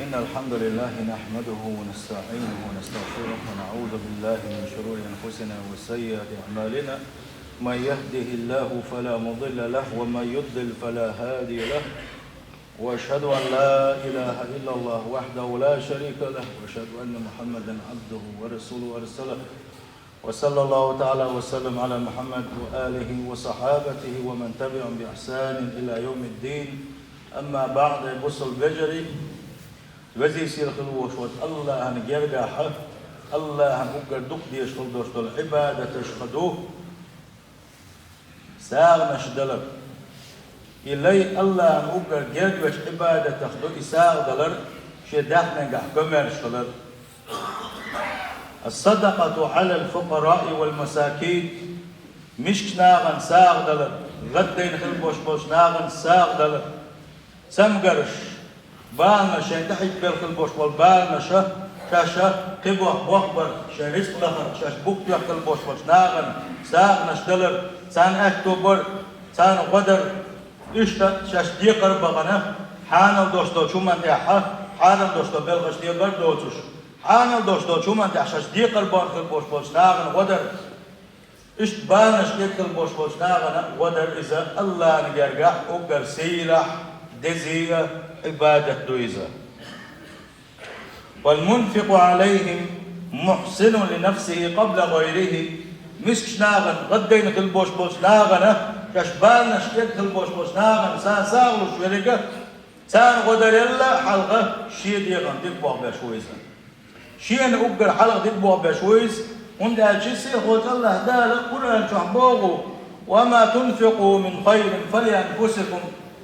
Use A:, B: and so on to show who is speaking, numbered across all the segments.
A: إن الحمد لله نحمده ونستعينه ونستغفره ونعوذ بالله من شرور أنفسنا وسيئات أعمالنا. من يهده الله فلا مضل له ومن يضلل فلا هادي له. وأشهد أن لا إله إلا الله وحده لا شريك له وأشهد أن محمدا عبده ورسوله ورسوله. وصلى الله تعالى وسلم على محمد وآله وصحابته ومن تبعهم بإحسان إلى يوم الدين. أما بعد بص البجري وزي سير خلوش الله أن يرجع حق الله أن أقدر دك ديش خلوش العبادة تشهدوه ساغ نشدلر إلي الله أن أقدر يرجع عبادة تخلو إساغ دلر شداح نجح كمر شلر. الصدقة على الفقراء والمساكين مش ناغن ساغ دلر غدين خلبوش بوش ناغن ساغ دلر سمقرش بالنا شيء تحت بالخل بوش والبالنا شاشة قبوة بوخبر شيء رزق لخر شاش بوك لخل بوش ناغن ساغ نشدلر سان أكتوبر سان غدر إشتا شاش ديقر بغنا حانل دوستو شومان تيحا حانل دوستو بلغش ديقر دوتوش حانل دوستو شومان تيح شاش ديقر بانخل بوش ناغن غدر إشت بالنا شديقر بوش ناغن غدر إذا الله نجرقح أقر سيلح دزية عبادة دويزة. والمنفق عليهم محسن لنفسه قبل غيره مسك ناغن غدين خلبوش ناغن كشبالنا شكيت خلبوش ناغن سان ساغلو شويلقة سان غدر يلا حلقة شي ديغن تقبوه بشويزة شي أقر حلقة تقبوه بشويز وندى الجسي خوت الله دالة قرآن شعبوغو وما تنفقوا من خير فلأنفسكم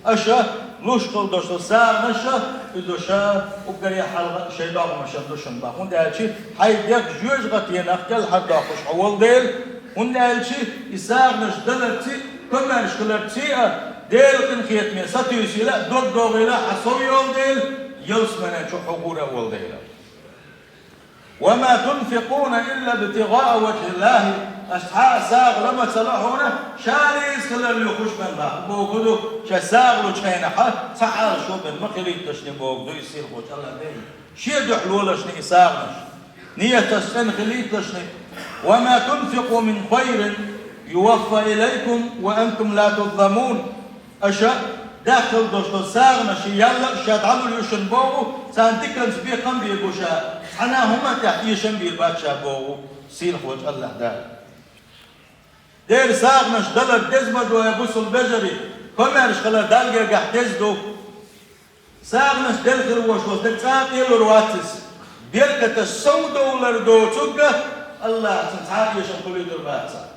A: أشا لوشتول دوشتول ساغ نشا إدوشا وقري حلقة شيء داغ مشان دوشن باق وندى الشي حيديك جوج غطية نخجل حد داخش حوال ديل وندى الشي إساغ نش دلرتي كما نشكلرتي ديل قنخيت مي ستيوسي لا دور دوغي لا حصوي يول ديل يوسمنا شو حقورة أول ديل. وما تنفقون إلا ابتغاء وجه الله أصحاب ساغ لما صلاحونا شاريس كلا اللي يخش من باق بوكدو شساغ لو شينا حا سحال شو من مخلي تشني بوكدو يصير خوش الله دين شي دحلولا شني ساغنش نية تسن خلي تشني. وما تنفقوا من خير يوفى إليكم وأنتم لا تظلمون أشا داخل دوشتو ساغنش يلا شاد عمل يشن بوغو سانتكن سبيقا بيقوشا أنا هما تحتي شنبي الباتشا بوغو سير خوش الله دار دير ساغنش دلر دزمدو يبوس البجري كمرش خلا دالجر قح دزدو ساغنش دلخر وشوز دل ساقي الرواتس بيركة السودو لردو تقه الله سنسعاد يشن قولي درباتسا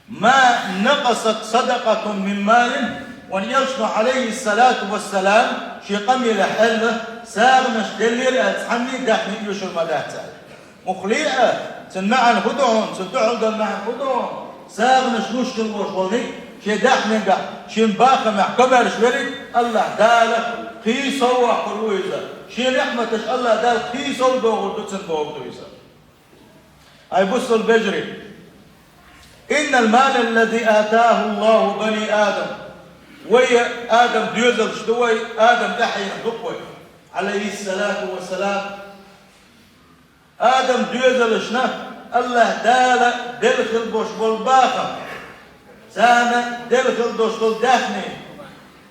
A: ما نقصت صدقة من مال ونيلشن عليه الصلاة والسلام شي قمي لحلة ساغنش دلير اتحني دحني يشن مداتسا مخليئة سنعن هدوهم سدعو دل معن هدوهم ساغنش نشكل وشولني شي دحني قح شي مباقى محكمة رشوري الله دالك قيسو وحلويزة شي نحمتش الله دال قيسو دوغر دوتسن بوغدويزة. أي بص البجري إن المال الذي آتاه الله بني آدم ويا آدم ديوزل شدوي آدم دحي دقوي عليه الصلاة والسلام آدم ديوزل شنا الله دال دلخل بوش بالباقة سانا دلخل دوش بالدحني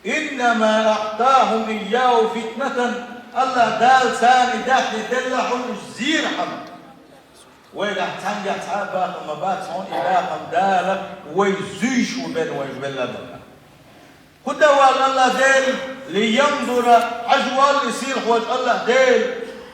A: إنما أعطاهم إياه فتنة الله دال ساني دحني دلحهم زيرحم وإذا احتنجح باقة مبات سون إلاقم دالك ويزيش وبين ويبلدنا خدوال الله ديل لينظر عجوال يصير خوش الله ديل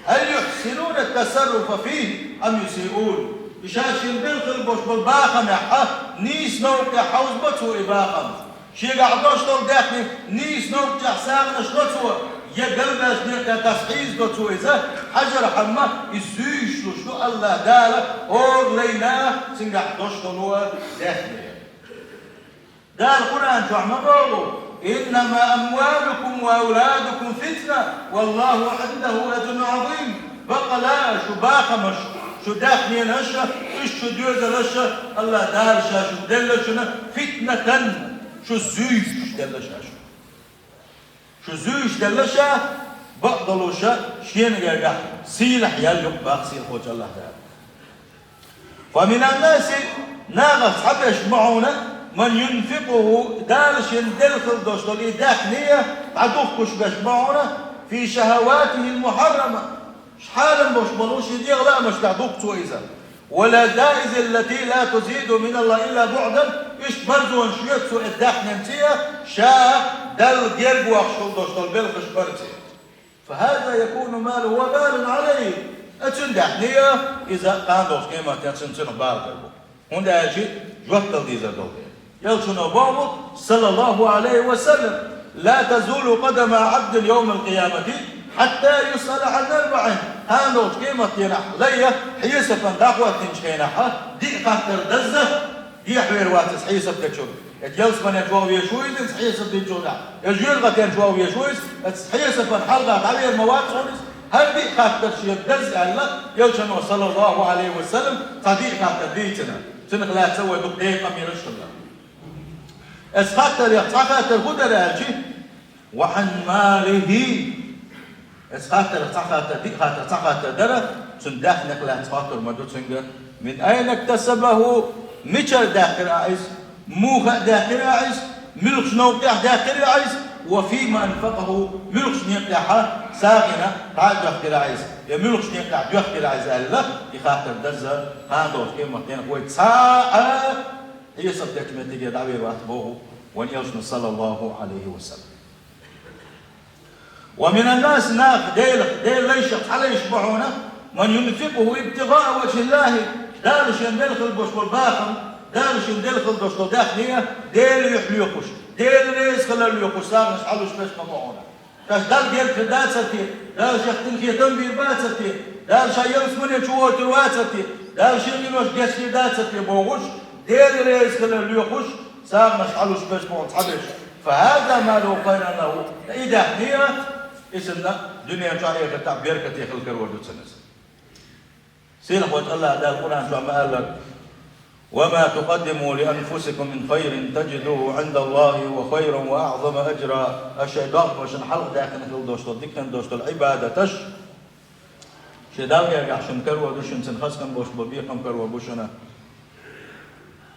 A: هل يحسنون التصرف فيه أم يسيئون بشاشين بالخل بوش بالباقم يحا نيس نوك حوز بطو إباقم شي قعدوش طول داخلي نيس نوك جحساغنش بطو يقلبش نيكا تسحيز بطو إذا حجر حما يسيش لشو الله دالك أور لينا سنقع دوش طولوا داخلي دال القرآن شو عم بقولوا إنما أموالكم وأولادكم فتنة والله عنده أجر عظيم. بقى لا شو باقمش شو داخلي نشا إيش شو ديوزة لشا الله دارشا شو دلشنا فتنة شو زيش دلشا شو زيش دلشا بقدلوا شين يرجع سيلح يلق باقسي خوش الله تعالى. فمن الناس ناغس حبش معونا من ينفقه دالش يندلخل دوشتولي داخنية عدوكش باش معونا في شهواته المحرمة شحالا باش بلوش يديغ لا مش تعدوك تويزا ولا دائز التي لا تزيد من الله إلا بعدا إيش برزو انشيت سوء الداخن انتيا شاء دل جيرجو أخشل دوشتول بلخش برزي فهذا يكون ماله وبال عليه أتشن داخنية إذا قام دوش كيما تنسن بالغربو هون أجي جوكتل ديزا دولي يلشن أبوه صلى الله عليه وسلم لا تزول قدم عبد يوم القيامة حتى يسأل عن 4 هانوش كيما تينح ليا حيسفا داخوة تنشكينحا دي خاطر دزة دي حوير واتس حيسف تشوف يتجلس من يجواو يشويز حيسف دي جودا يجيلغة يجواو يشويز حيسفا حلقة عبير مواتس هل دي خاطر شيء دز الله يلشن صلى الله عليه وسلم صديق خاطر ديتنا سنخ لا تسوي دقيقة من الشغل اسخاطر يخاطر هدى لأجي وعن ماله اسخاطر دي خاطر درة سنداخنك لا تخاطر مدو سنجر من أين اكتسبه ميشر داخل عايز موخ داخل عايز ملخش نوقع داخل عايز وفيما انفقه ملخش نيقع ساغنة تعال داخل عايز يا ملخش نيقع داخل عايز الله يخاطر دزة هاندوش كيما تين قوي ساعة هي صدق من تيجي دعوة واتبوه ونيوشن صلى الله عليه وسلم. ومن الناس ناس ديل ليش على يشبعونه من ينفقه ابتغاء وجه الله دارش يندلخ البوش والباخم دارش يندلخ البوش والداخلية ديل يحليقش ديل ريس خلال يقش سامش علوش بس ممعونه كاش دال ديل كدات ستي دال شختن خيتم بيربات ستي دال شايرس من يشوت الوات ستي دال شيرينوش جسي دات ستي بوغش ديل ريس خلال يقش سامش علوش بس ممعونه فهذا ما لو قيل له إذا هي اسمنا دنيا جاية كتعبير كتير خلق الوجود سنس. سيلح وجه الله ده القرآن شو ما قال لك وما تقدموا لأنفسكم من خير تجدوه عند الله وخيرا وأعظم أجرا الشيطان وشن حلق داخل في الدوشتو دكان دوشتو العبادة تش شداو يرجع شن كروا دوشن سنخس كم بوش ببيقم كروا بوشنا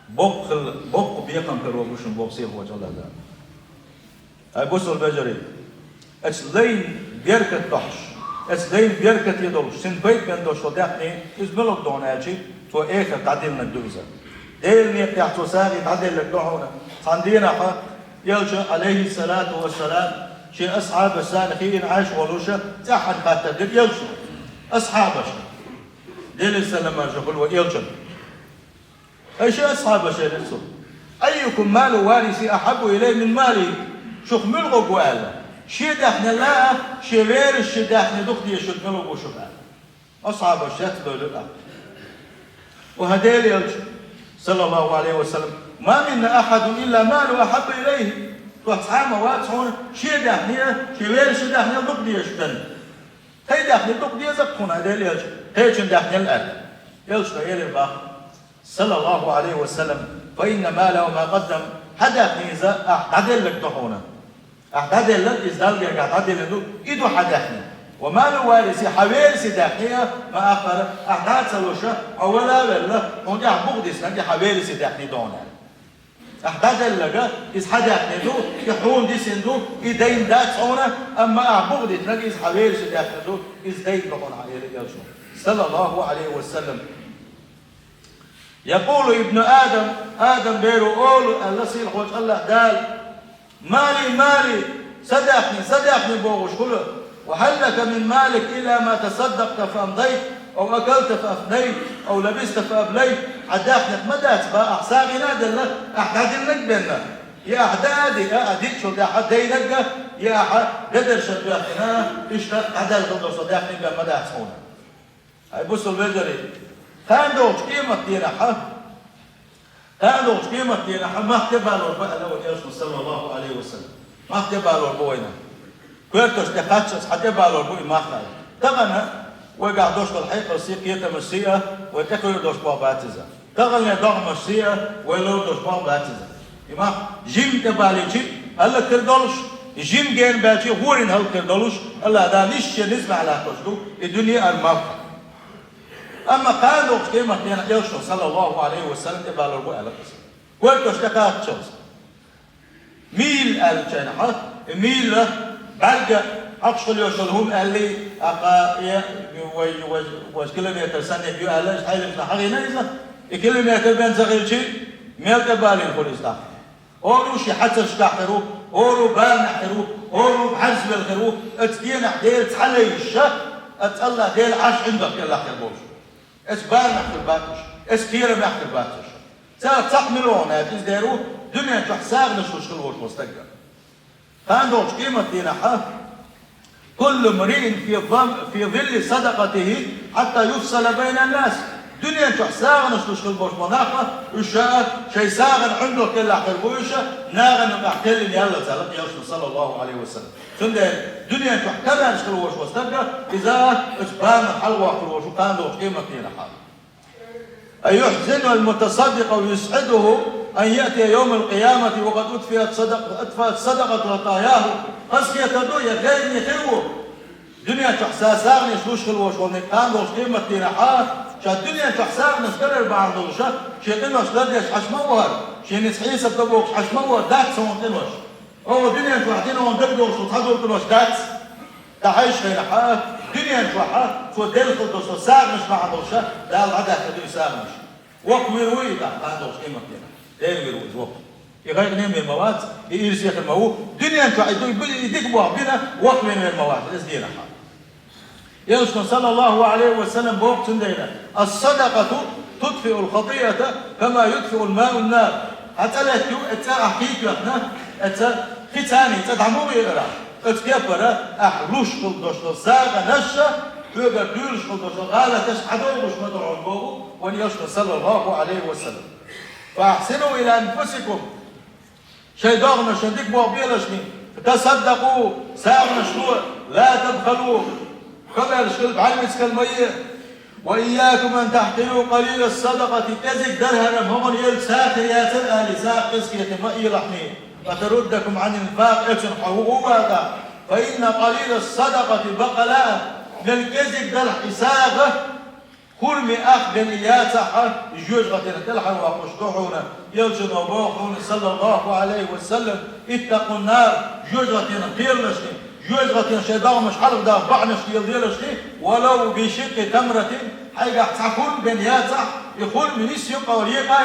A: بق بيقم كروا بوشن بق سيلح وجه الله ده. هاي بوسو البجري اتسلين بيركة طحش اتسلين بيركة يدولش سن بيت بين دوش وداخني ازملوك دوناجي تو ايخر تعديل ندوزة ديل نيق يحتو ساغي تعديل لك دعونا صندينا حا يلجأ عليه الصلاة والسلام شي أصحاب السالخين عاش ولوشة تحد خاطر ديل يلجأ أصحابش ديل السلام يقول ويلجأ أي شيء أصحابش يلسو أيكم مال وارثي أحب إليه من مالي شوف ملغو قوالا شي داخل لا شي غير الشي داخل دخدي يشد ملغو شبال أصحاب الشات لولو وهديل يلجأ صلى الله عليه وسلم ما منا أحد إلا ماله أحب إليه وأصحابه واتسون شي داخل شي غير الشي داخل دخدي يشدن هي داخل دخدي يزقون هديل يلجأ هي شن داخل الأرض يلجأ يلبا صلى الله عليه وسلم فإن ماله وما قدم حدا نيزا أحدل لك دحونا أحدل لك إزدال جاك أحدل لك إدو حدحني وما الوارث حوارث داخلية ما آخر أحداث سلوشة أولا ولا هون يحبغدس نجي حوارث داخلي دونا أحدل لك إز حدحني دو يحون دي سندو إدين دات هنا أما أحبغدس نجي إز حوارث داخلي دو إز دين دون عليه صلى الله عليه وسلم. يقول ابن آدم بيرو أول الله سيلح وجه الله دال مالي صدقني بوغش كله وهل لك من مالك إلا ما تصدقت فأمضيت أو أكلت فأفنيت أو لبست فأبليت عداخنك مدات فأحساغي نادل لك أحدادي لك بينا يا أحدادي شو دا حدينك يا أحد قدر شداخنا إشتاق عدال غضو صداخني بمدات هنا هاي بصوا البجري هاندوش قيمة دينا هاندوش قيمة دينا ما اختبها له بقى لو يرسل صلى الله عليه وسلم ما اختبها له بوينا كويرتوش تقاتشس حتبها له بوي ما خلاص تغنى وقع دوش الحيقة السيقية مسيئة وتكوي دوش باباتزا تغنى دوغ مسيئة ولو دوش باباتزا إما جيم تبالي جي هلا كردولش جيم جين باتي غورين هالكردلوش الله دا ليش نسمع على قصده الدنيا الموقع أما قالوا كما كان يوشو صلى الله عليه وسلم تبع الربوع على قصة قلت اشتكات شخص ميل الجنحة ميل بلغ أقصد يوصلهم قال لي أقا وش كيلومتر سنة بيو قال حيل في حقيقة إذا كيلومتر بين صغير شيء ميل تبالي الخليص ده أورو شي حتى اشتحروا أورو بال نحروا أورو بحزب الخرو اتدين حدير تحلي الشك اتالله ديل عاش عندك يلا خير بوش اسبال نحت الباتش اسكيرة نحت الباتش تقملون تزديروا دنيا تحساغ نشوش كل مستقبل فعندهم قيمة دينها كل امرئ في ظل صدقته حتى يفصل بين الناس دنيا تحساغ نشوش كل مناقة وشاء شيء ساغن عنده كل أحكي بوشة ناغن أحكي اللي يلا تلقى يوسف صلى الله عليه وسلم تندى دنيا تحكمها نشكل وش مستقبل إذا اسبان حلوة كل وش وعندهم قيمة دينها أيحزن المتصدق ويسعده أن يأتي يوم القيامة وقد أطفأت صدقة رطاياه قسكية تدوية غير يخيوه دنيا تحساسان يسلوش خلوش ونقان دوش قيمة تيرحات شا الدنيا تحسان نسكرر بعض دوشا شي قنوش لديش حشموهر شي نسحيسة تبوكش حشموهر دات سوان قنوش هو دنيا تحدين وندقدوش وتحضر قنوش دات تعيش خيرحات دنيا تحات سو دلخل دوش ساغنش مع دوشا دا العدا تدوي ساغنش وقويروي دا دوش قيمة تيرحات دين ويروز وقت يغير نيم المواد يرسي يخ المواد دنيا تعيدوا يدقوا بنا وقت من المواد اسدينا يوسف صلى الله عليه وسلم بوقت دينا الصدقة تطفئ الخطيئة كما يطفئ الماء النار حتى لا أحكيك لنا ختاني تدعموا بيغرا اتكبر أحلوش قلدوش ساغ نشا تقدر دولش قلدوش غالة تشحدوا مش مدعون بوه ونيوسف صلى الله عليه وسلم فاحسنوا إلى أنفسكم شيء دغنا شديك بوابيلشني تصدقوا ساغنا شنو لا تبخلوا كما الشلب علمس كالمية وإياكم أن تحقروا قليل الصدقة تزك درهم هم يل ساخر يا سنة لساق قسكية مئي لحمي فتردكم عن الفاق اتن حقوقها فإن قليل الصدقة بقلاء من كزك دلح إساغة كل أخ بنياتها يجوز غتنا تلحن وقشطوحونا يلجن وبوحون صلى الله عليه وسلم اتقوا النار جوز غتنا قيرلشني جوز غتنا شيطان مش حرق ده بعنش يضيرشني ولو بشق تمرة حيقع تكون بنياتها يقول من يسيق وريقا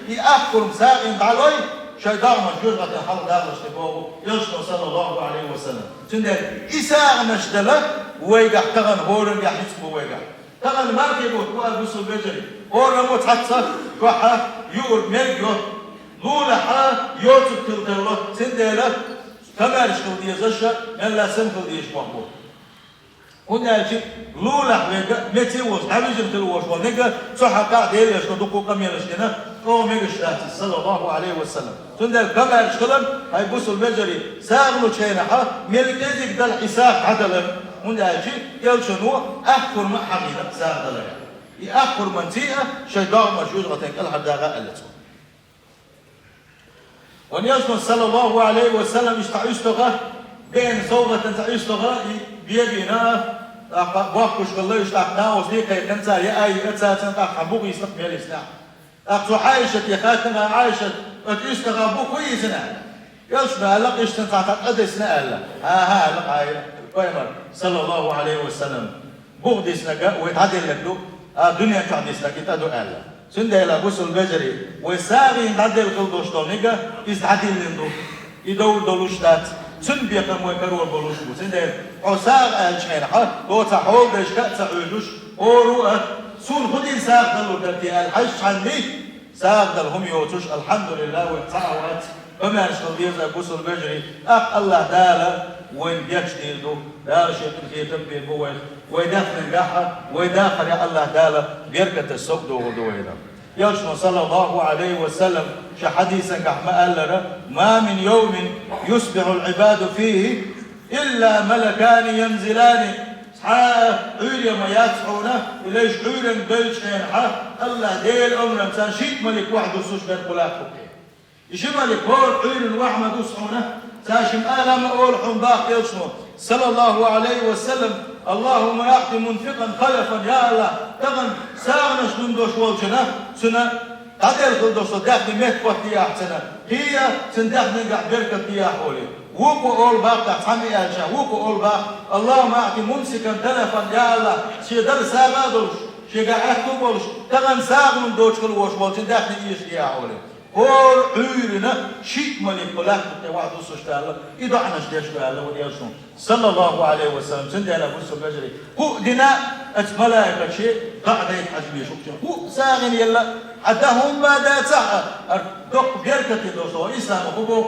A: يأكل مساقين دعوي شيطان مش جوز غتنا حرق ده لشني يلجن صلى الله عليه وسلم تندر إساغ نشدله ويقع تغن هورن يحسبه ويقع تغل ما كيبوت وألبسوا البجري أورمو تحتصر كوحا يور مليو لولحا يوتو تلتلو سنديلا كمارش كل دي زشا ملا سم كل ديش مقبول هنا يجي لولح ويقا متي وش عمجم تلوش ونقا صحا قاعد يليش ندقو قميلش كنا او ميقش لاتي صلى الله عليه وسلم سنديل كمارش كلم هيبسوا البجري ساغلو تشينحا ملكيزك دل حساب عدلا هنا يجي يلشنو أحكر ما حقيقة ساعة لها يأحكر منتيئة شيطان مجوز غتنك الحداغة ألتو ونيجن صلى الله عليه وسلم يشتغى بين صوغة يشتغى بيدينا بوحكش بالله يشتغى وصديقة يكنسا يأي أتسا تنقى حبوك يستقبل الإسلام أقصو عايشة يخاتنا عايشة يشتغى بوك ويسنا يلشنا ألق يشتنقى تقدسنا ألا ها لق عايشة قيمر صلى الله عليه وسلم بغدس نجا ويتعدل لك دو الدنيا تعدس لك يتعدو أهلا سنده إلى بوسو البجري ويساغي يتعدل قلدوش دو نجا يتعدل لندو يدور دولوشتات سن بيقم ويكرور بولوشبو سنده عساغ أهلشين حا دو تحول ديش كأسا عيدوش ورؤى سون خدين ساغ دلو درتي الحش عني ساغ دل هم يوتوش الحمد لله ويتعوات وما نشغل ديزا بوسو البجري الله دالا وين بيجديدو دار شيطان خيتم بين بوين ويدخل نجاحه ويدخل يا الله دالا بيركة السوق دو ودوينا يشنو صلى الله عليه وسلم شحديثا كحما قال ما من يوم يصبح العباد فيه إلا ملكان ينزلان عير ما يدفعونه وليش عير بيش حين الله ديل أمر مثلا شيء ملك واحد وسوش بين خلاقه يشمل كل حين وأحمد وصحونه ساشم آلام أولحم باقي يصنو صلى الله عليه وسلم اللهم أعطي منفقا خلفا يا الله تغن ساغنش من دوش والجنة سنة قدر كل دوش داخل مهت وقتياح سنة هي سندخل قاع بركة تياح ولي وكو أول باق حمي أجا وكو أول باق اللهم أعطي ممسكا تلفا يا الله شيدر ساغادوش شيقا أكتبولش تغن ساغن دوش كل وش والجنة داخل إيش تياح ولي هو عيرنا شيء ملك بلاك تواعد وسشتاله إذا أنا شديش تاله وديشون صلى الله عليه وسلم سندي على بوسو بجري هو دنا ملائكة شيء قاعد يتحجبي شو هو ساغن يلا حتى هم بعد صح دق بيركة دوسو إسلام هو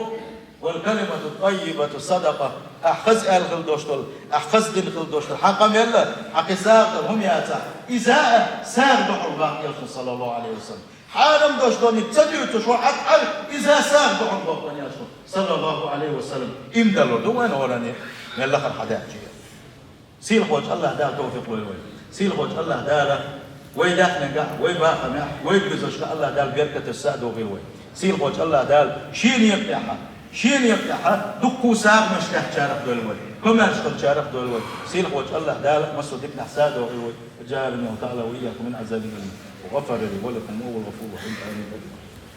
A: والكلمة الطيبة صدقة أحخز أهل دوشتل أحخز دين خل دوشتل حقم يلا حق ساغر هم ياتع إذا ساغ دحر باقي صلى الله عليه وسلم حالم دوشتوني تسجل تشوى حتى إذا ساغ دحر باقي صلى الله عليه وسلم إمدلو دوين وراني من الأخر حداك جيا سيل خوش الله دار توفيق ويوي سيل خوش الله دار ويداخ نجاح ويباخ نجاح ويبرزش الله دار بركة السعد وغيوي سيل خوش الله دار شين يفتحها شين يفتحها دكو ساق مش تحت شارف دولوي كما يشتغل شارف دولوي سيل خوش الله دار مسو ديك نحساد وغيوي جعلني وتعالى وإياكم من عذاب الأليم وغفر لي ولكم هو الغفور الرحيم آمين.